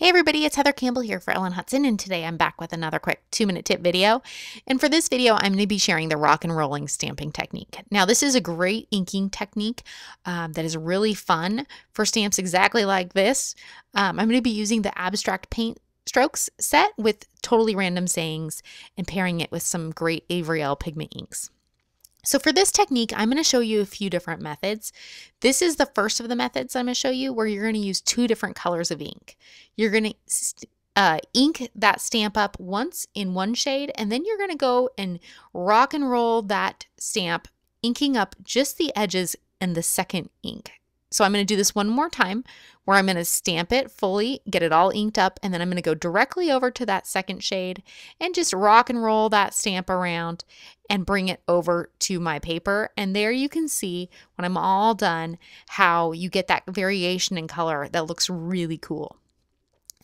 Hey everybody, it's Heather Campbell here for Ellen Hutson, and today I'm back with another quick 2-minute tip video. And for this video, I'm going to be sharing the rock and rolling stamping technique. Now, this is a great inking technique that is really fun for stamps exactly like this. I'm going to be using the abstract paint strokes set with totally random sayings and pairing it with some great Avriel pigment inks. So for this technique, I'm going to show you a few different methods. This is the first of the methods I'm going to show you where you're going to use 2 different colors of ink. You're going to ink that stamp up once in one shade, and then you're going to go and rock and roll that stamp, inking up just the edges in the second ink. So I'm going to do this one more time where I'm going to stamp it fully, get it all inked up, and then I'm going to go directly over to that second shade and just rock and roll that stamp around and bring it over to my paper. And there you can see when I'm all done how you get that variation in color that looks really cool.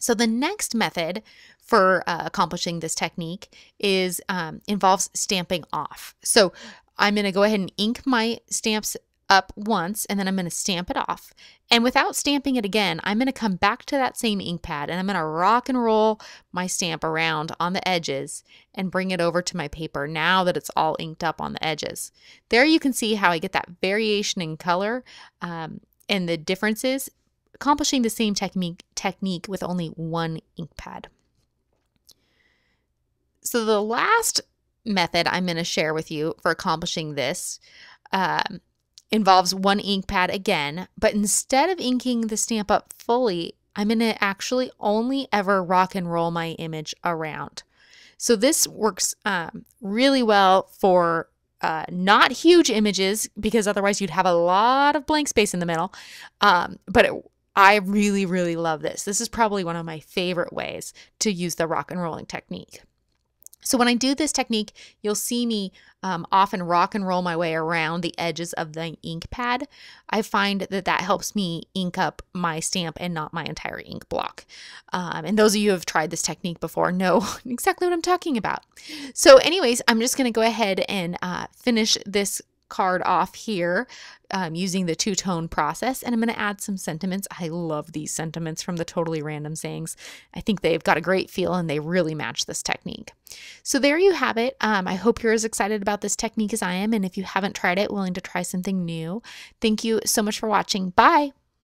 So the next method for accomplishing this technique is involves stamping off. So I'm going to go ahead and ink my stamps up once, and then I'm going to stamp it off. And without stamping it again, I'm going to come back to that same ink pad and I'm going to rock and roll my stamp around on the edges and bring it over to my paper now that it's all inked up on the edges. There you can see how I get that variation in color and the differences, accomplishing the same technique with only one ink pad. So the last method I'm going to share with you for accomplishing this involves one ink pad again, but instead of inking the stamp up fully, I'm going to actually only ever rock and roll my image around. So this works really well for not huge images, because otherwise you'd have a lot of blank space in the middle. I really, really love this. This is probably one of my favorite ways to use the rock and rolling technique. So when I do this technique, you'll see me often rock and roll my way around the edges of the ink pad. I find that that helps me ink up my stamp and not my entire ink block. And those of you who have tried this technique before know exactly what I'm talking about. So anyways, I'm just going to go ahead and finish this card off here using the two-tone process, and I'm going to add some sentiments. I love these sentiments from the Totally Random Sayings. I think they've got a great feel and they really match this technique. So there you have it. I hope you're as excited about this technique as I am, and if you haven't tried it, willing to try something new. Thank you so much for watching. Bye!